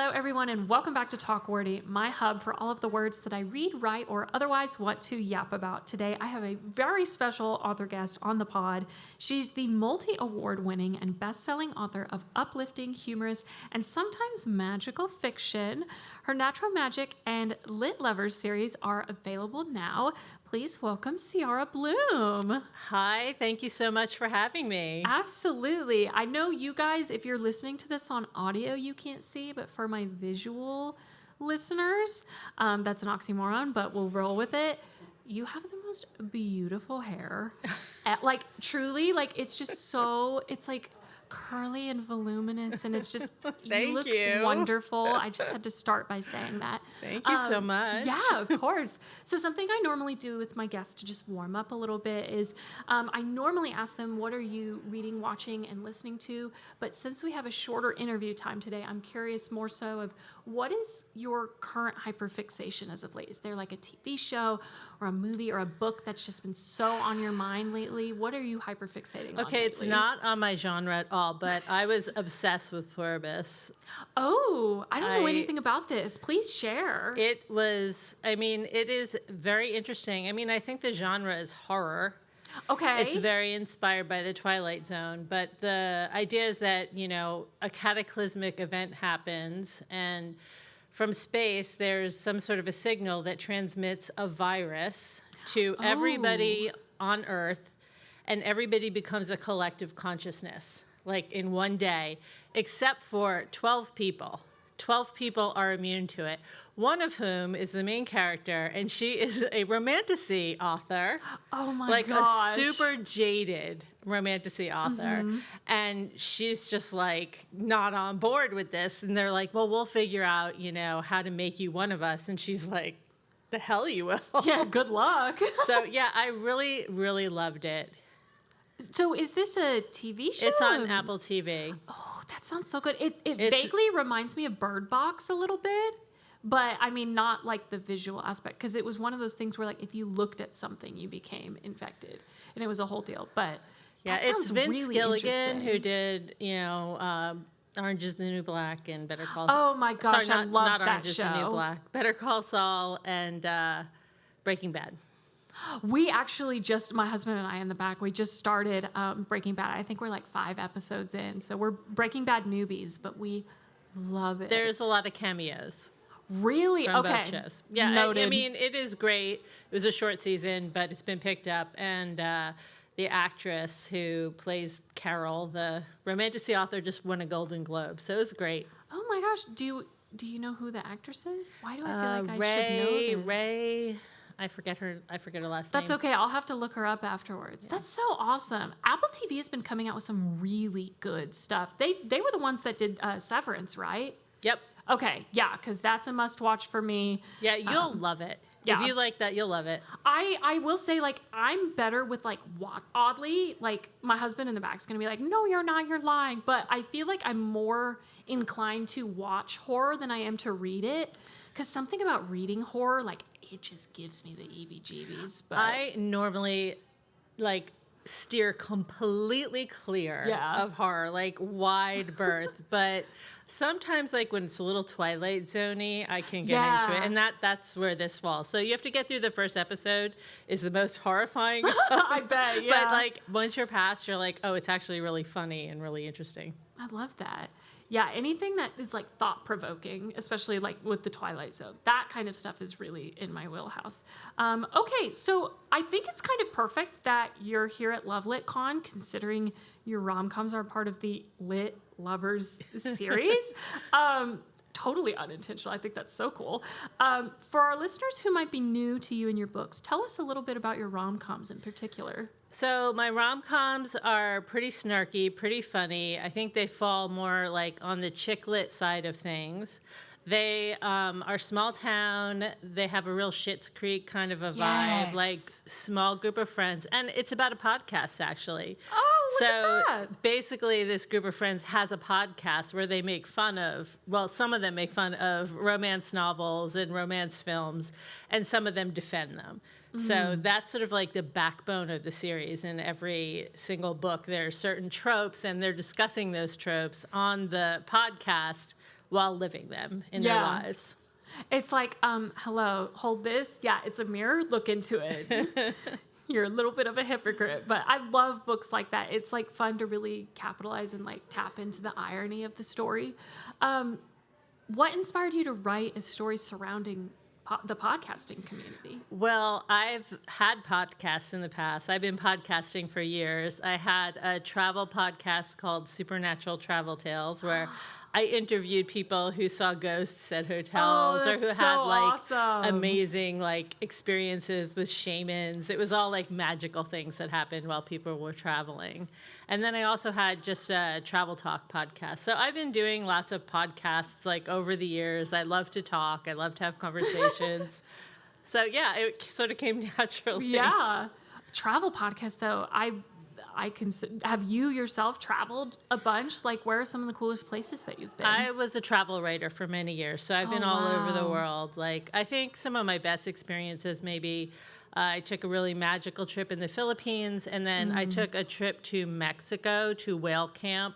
Hello, everyone, and welcome back to Talk Wordy, my hub for all of the words that I read, write, or otherwise want to yap about. Today, I have a very special author guest on the pod. She's the multi-award winning and best-selling author of uplifting, humorous, and sometimes magical fiction. Her Natural Magic and Lit Lovers series are available now. Please welcome Ciara Blume. Hi, thank you so much for having me. Absolutely. I know you guys, if you're listening to this on audio, you can't see, but for my visual listeners, that's an oxymoron, but we'll roll with it. You have the most beautiful hair. Like, truly, like, it's just so, it's like curly and voluminous, and it's just, you look wonderful. I just had to start by saying that. Thank you so much. Yeah, of course. So something I normally do with my guests to just warm up a little bit is I normally ask them, what are you reading, watching, and listening to? But since we have a shorter interview time today, I'm curious more so of what is your current hyperfixation as of late? Is there like a TV show or a movie or a book that's just been so on your mind lately? What are you hyperfixating on Okay, lately? it's not on my genre at all, but I was obsessed with Pluribus. Oh, I don't know anything about this. Please share. It was, I mean, it is very interesting. I mean, I think the genre is horror. Okay. It's very inspired by the Twilight Zone, but the idea is that, you know, a cataclysmic event happens, and from space, there's some sort of a signal that transmits a virus to everybody on Earth, and everybody becomes a collective consciousness, like in one day, except for 12 people. 12 people are immune to it, one of whom is the main character, and she is a romantasy author. Oh my like gosh. a super jaded romantasy author. Mm-hmm. And she's just like not on board with this. And they're like, well, we'll figure out, you know, how to make you one of us. And she's like, the hell you will. Yeah, good luck. So yeah, I really, really loved it. So is this a TV show? It's on Apple TV. Oh, that sounds so good. It vaguely reminds me of Bird Box a little bit, but I mean, not like the visual aspect, because it was one of those things where like if you looked at something, you became infected, and it was a whole deal. But yeah, that sounds it's Vince really Gilligan interesting. who did, you know, Orange is the New Black and Better Call. Oh my gosh, Sorry, I loved not that Orange is the New show. Black. Better Call Saul and Breaking Bad. We actually just, my husband and I in the back, we just started Breaking Bad. I think we're like 5 episodes in, so we're Breaking Bad newbies, but we love it. There's a lot of cameos. Really? From Okay. both shows. Yeah, Noted. I mean, it is great. It was a short season, but it's been picked up. And the actress who plays Carol, the romantasy author, just won a Golden Globe. So it was great. Oh my gosh. Do you know who the actress is? Why do I feel like I should know this? Ray. I forget her last name. That's okay. I'll have to look her up afterwards. Yeah. That's so awesome. Apple TV has been coming out with some really good stuff. They were the ones that did Severance, right? Yep. Okay. Yeah, because that's a must-watch for me. Yeah, you'll love it. Yeah. If you like that, you'll love it. I will say, like, I'm better with, like, oddly, like, my husband in the back is going to be like, no, you're not, you're lying. But I feel like I'm more inclined to watch horror than I am to read it. Because something about reading horror, like, it just gives me the EBGBs. But I normally, like, steer completely clear of horror, like, wide berth. But sometimes, like, when it's a little Twilight Zone-y, I can get into it. And that's where this falls. So you have to get through the first episode is the most horrifying. I bet, yeah. But, like, once you're past, you're like, oh, it's actually really funny and really interesting. I love that. Yeah, anything that is like thought-provoking, especially like with the Twilight Zone, that kind of stuff is really in my wheelhouse. Okay, so I think it's kind of perfect that you're here at Love Lit Con, considering your rom-coms are part of the Lit Lovers series. Totally unintentional. I think that's so cool. For our listeners who might be new to you and your books, tell us a little bit about your rom-coms in particular. So my rom-coms are pretty snarky, pretty funny. I think they fall more like on the chick lit side of things. They are small town. They have a real Schitt's Creek kind of a vibe, like small group of friends. And it's about a podcast, actually. Oh, look at that. Basically, this group of friends has a podcast where they make fun of, well, some of them make fun of romance novels and romance films, and some of them defend them. So that's sort of like the backbone of the series. In every single book, there are certain tropes, and they're discussing those tropes on the podcast while living them in their lives. It's like, hello, hold this. Yeah, it's a mirror. Look into it. You're a little bit of a hypocrite, but I love books like that. It's like fun to really capitalize and like tap into the irony of the story. What inspired you to write a story surrounding the podcasting community? Well, I've had podcasts in the past. I've been podcasting for years. I had a travel podcast called Supernatural Travel Tales where I interviewed people who saw ghosts at hotels or who had like awesome. amazing like experiences with shamans. It was all like magical things that happened while people were traveling. And then I also had just a travel talk podcast. So I've been doing lots of podcasts like over the years. I love to talk. I love to have conversations. So yeah, it sort of came naturally. Yeah. Travel podcast though, I can. Have you yourself traveled a bunch? Like, where are some of the coolest places that you've been? I was a travel writer for many years, so I've been all over the world. Like, I think some of my best experiences, maybe I took a really magical trip in the Philippines, and then I took a trip to Mexico to whale camp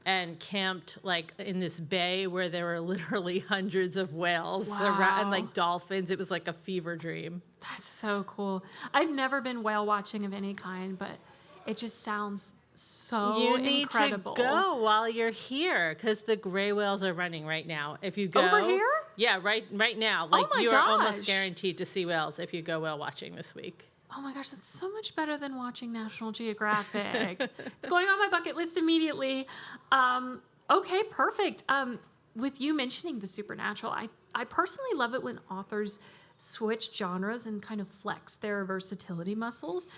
and camped like in this bay where there were literally hundreds of whales around, and like dolphins. It was like a fever dream. That's so cool. I've never been whale watching of any kind, but it just sounds so incredible. You need to go while you're here because the gray whales are running right now. If you go over here, yeah, right now, like oh you are almost guaranteed to see whales if you go whale watching this week. Oh my gosh, that's so much better than watching National Geographic. It's going on my bucket list immediately. Okay, perfect. With you mentioning the supernatural, I personally love it when authors switch genres and kind of flex their versatility muscles.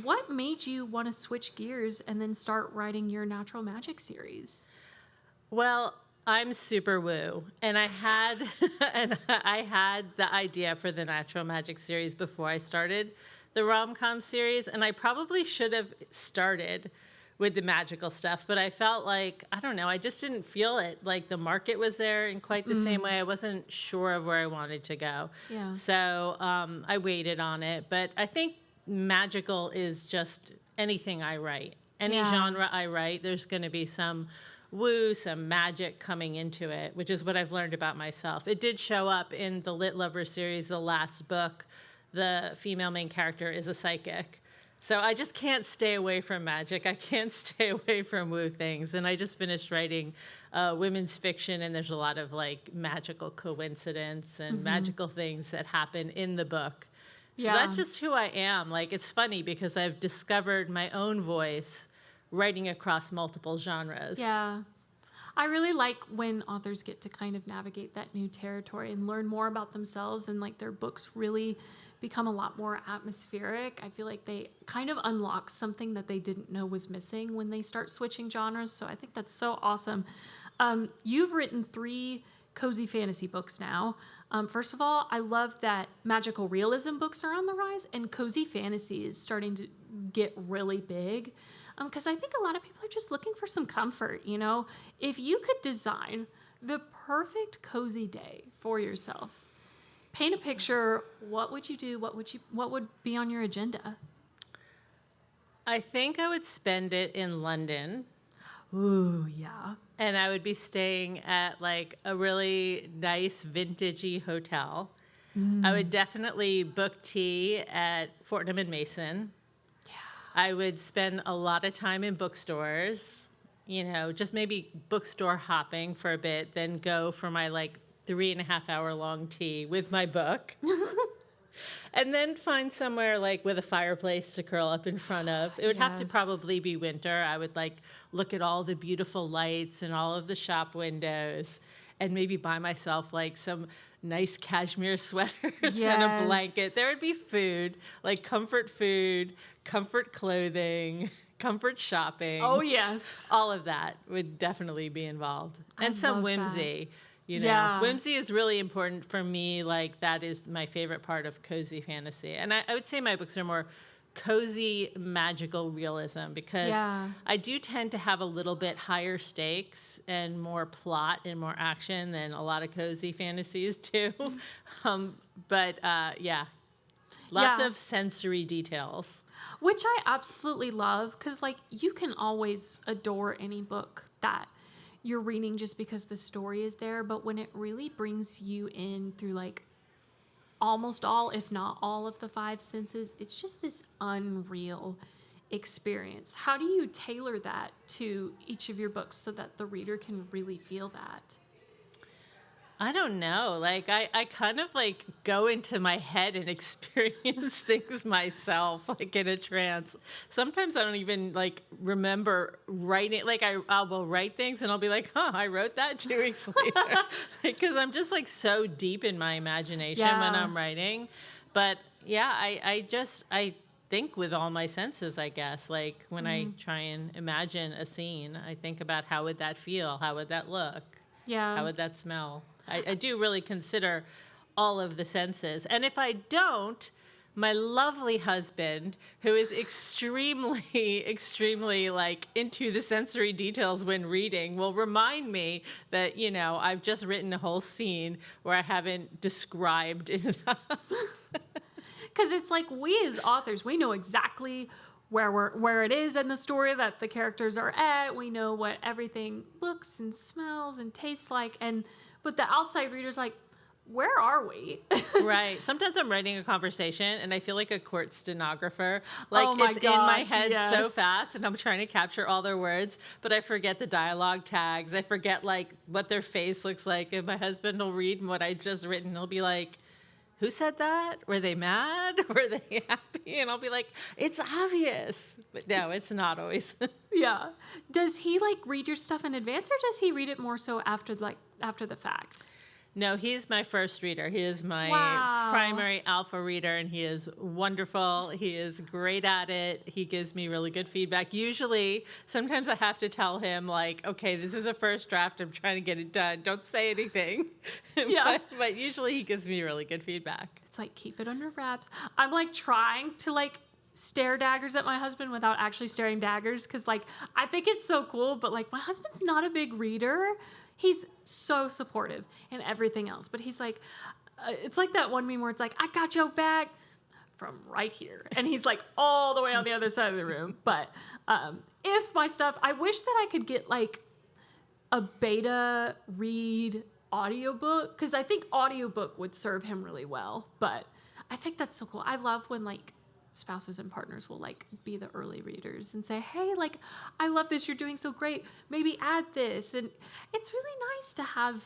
What made you want to switch gears and then start writing your natural magic series? Well, I'm super woo, and I had the idea for the natural magic series before I started the rom-com series, and I probably should have started with the magical stuff, but I felt like, I don't know, I just didn't feel it. Like the market was there in quite the same way. I wasn't sure of where I wanted to go. Yeah. So I waited on it, but I think magical is just anything I write. Any genre I write, there's going to be some woo, some magic coming into it, which is what I've learned about myself. It did show up in the Lit Lover series, the last book. The female main character is a psychic. So I just can't stay away from magic. I can't stay away from woo things. And I just finished writing women's fiction, and there's a lot of like magical coincidence and magical things that happen in the book. So that's just who I am. Like, it's funny because I've discovered my own voice writing across multiple genres. Yeah. I really like when authors get to kind of navigate that new territory and learn more about themselves, and like their books really become a lot more atmospheric. I feel like they kind of unlock something that they didn't know was missing when they start switching genres. So I think that's so awesome. You've written 3 cozy fantasy books now. First of all, I love that magical realism books are on the rise, and cozy fantasy is starting to get really big. Because I think a lot of people are just looking for some comfort, you know? If you could design the perfect cozy day for yourself, paint a picture, what would you do? What would be on your agenda? I think I would spend it in London. Ooh, yeah. And I would be staying at like a really nice vintagey hotel. I would definitely book tea at Fortnum and Mason. I would spend a lot of time in bookstores, you know, just maybe bookstore hopping for a bit, then go for my like 3.5 hour long tea with my book. And then find somewhere like with a fireplace to curl up in front of. It would have to probably be winter. I would like look at all the beautiful lights and all of the shop windows, and maybe buy myself like some nice cashmere sweaters and a blanket. There would be food, like comfort food, comfort clothing, comfort shopping. Oh, yes. All of that would definitely be involved. And some whimsy. You know, whimsy is really important for me. Like, that is my favorite part of cozy fantasy. And I would say my books are more cozy, magical realism, because I do tend to have a little bit higher stakes and more plot and more action than a lot of cozy fantasies do. Lots of sensory details. Which I absolutely love, because, like, you can always adore any book that you're reading just because the story is there, but when it really brings you in through like almost all, if not all of the five senses, it's just this unreal experience. How do you tailor that to each of your books so that the reader can really feel that? I don't know. Like I kind of like go into my head and experience things myself, like in a trance. Sometimes I don't even like remember writing. Like I will write things and I'll be like, huh, I wrote that 2 weeks later, because I'm just like so deep in my imagination when Yeah. I'm writing. But yeah, I think with all my senses, I guess. Like when I try and imagine a scene, I think about how would that feel, how would that look. Yeah. How would that smell? I do really consider all of the senses. And if I don't, my lovely husband, who is extremely, extremely like into the sensory details when reading, will remind me that, I've just written a whole scene where I haven't described enough. Because it's like we as authors, we know exactly where it is in the story that the characters are at. We know what everything looks and smells and tastes like. But the outside reader's like, where are we? Right. Sometimes I'm writing a conversation and I feel like a court stenographer. Like Oh my it's in my gosh, head so yes. fast and I'm trying to capture all their words, but I forget the dialogue tags. I forget like what their face looks like. And my husband will read what I just written. He'll be like, who said that? Were they mad? Were they happy? And I'll be like, it's obvious. But no, it's not always. Yeah. Does he like read your stuff in advance, or does he read it more so after the fact? No, he's my first reader. He is my Wow. primary alpha reader, and he is wonderful. He is great at it. He gives me really good feedback. Usually, sometimes I have to tell him, like, okay, this is a first draft. I'm trying to get it done. Don't say anything. Yeah. but usually he gives me really good feedback. It's like, keep it under wraps. I'm like trying to like stare daggers at my husband without actually staring daggers, because like I think it's so cool, but like my husband's not a big reader. He's so supportive and everything else, but he's like, it's like that one meme where it's like, I got your back from right here, and he's like all the way on the other side of the room. But if my stuff, I wish that I could get like a beta read audiobook, because I think audiobook would serve him really well. But I think that's so cool. I love when like spouses and partners will like be the early readers and say, hey, like, I love this, you're doing so great, maybe add this. And it's really nice to have,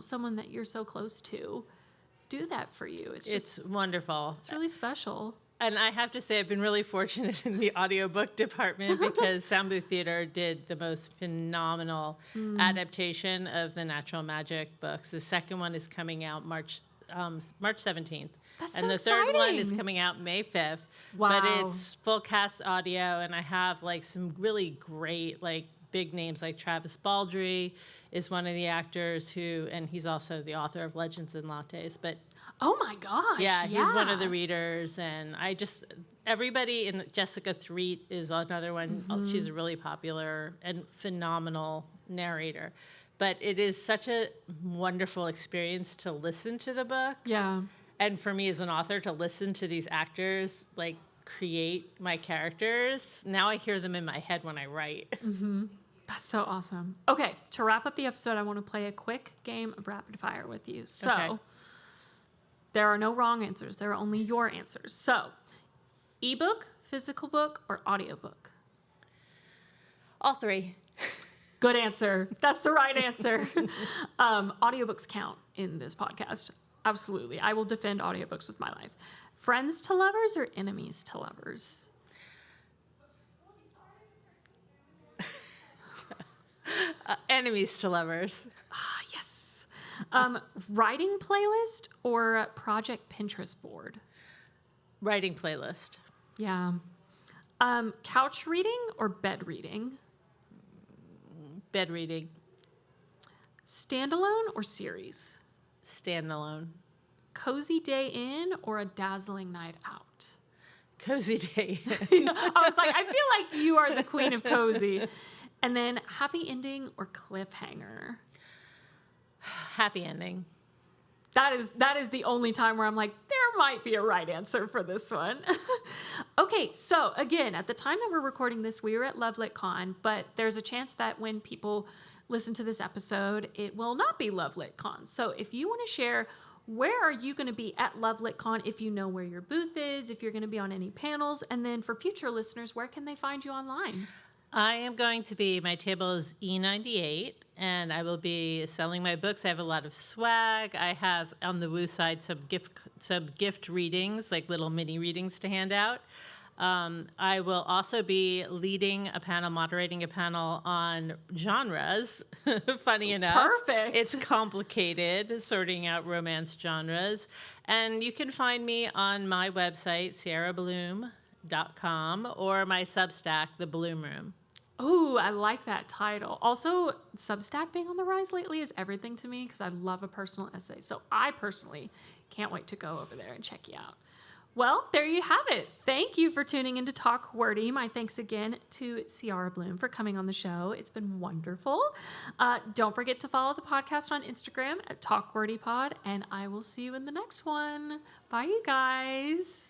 someone that you're so close to do that for you. It's wonderful. It's really special. And I have to say, I've been really fortunate in the audiobook department, because Sound Booth Theater did the most phenomenal adaptation of the Natural Magic books. The second one is coming out March 17th. That's and so the third one is exciting. coming out May 5th. Wow. But it's full cast audio, and I have like some really great like big names, like Travis Baldry is one of the actors and he's also the author of Legends and Lattes. But Oh my gosh. yeah, he's one of the readers, and everybody in Jessica Threet is another one. She's a really popular and phenomenal narrator. But it is such a wonderful experience to listen to the book. Yeah. And for me as an author to listen to these actors like create my characters. Now I hear them in my head when I write. That's so awesome. Okay, to wrap up the episode, I want to play a quick game of rapid fire with you. So Okay. there are no wrong answers. There are only your answers. So ebook, physical book, or audiobook? All three. Good answer. That's the right answer. Audiobooks count in this podcast. Absolutely. I will defend audiobooks with my life. Friends to lovers or enemies to lovers? Enemies to lovers. Ah, yes. Writing playlist or project Pinterest board? Writing playlist. Yeah. Couch reading or bed reading? Bed reading. Standalone or series? Standalone. Cozy day in or a dazzling night out? Cozy day. I was like, I feel like you are the queen of cozy. And then happy ending or cliffhanger? Happy ending. That is the only time where I'm like, there might be a right answer for this one. Okay, so again, at the time that we're recording this, we were at LoveLitCon, but there's a chance that when people listen to this episode, it will not be Love Lit Con. So if you want to share, where are you going to be at Love Lit Con, if you know where your booth is, if you're going to be on any panels, and then for future listeners, where can they find you online? I am going to be, my table is E98, and I will be selling my books. I have a lot of swag. I have on the Woo side some gift readings, like little mini readings to hand out. I will also be leading a panel, moderating a panel on genres. Funny enough. Perfect. It's complicated sorting out romance genres. And you can find me on my website, ciarablume.com, or my Substack, The Bloom Room. Oh, I like that title. Also, Substack being on the rise lately is everything to me because I love a personal essay. So I personally can't wait to go over there and check you out. Well, there you have it. Thank you for tuning in to Talk Wordy. My thanks again to Ciara Blume for coming on the show. It's been wonderful. Don't forget to follow the podcast on Instagram at Talk Wordy Pod, and I will see you in the next one. Bye, you guys.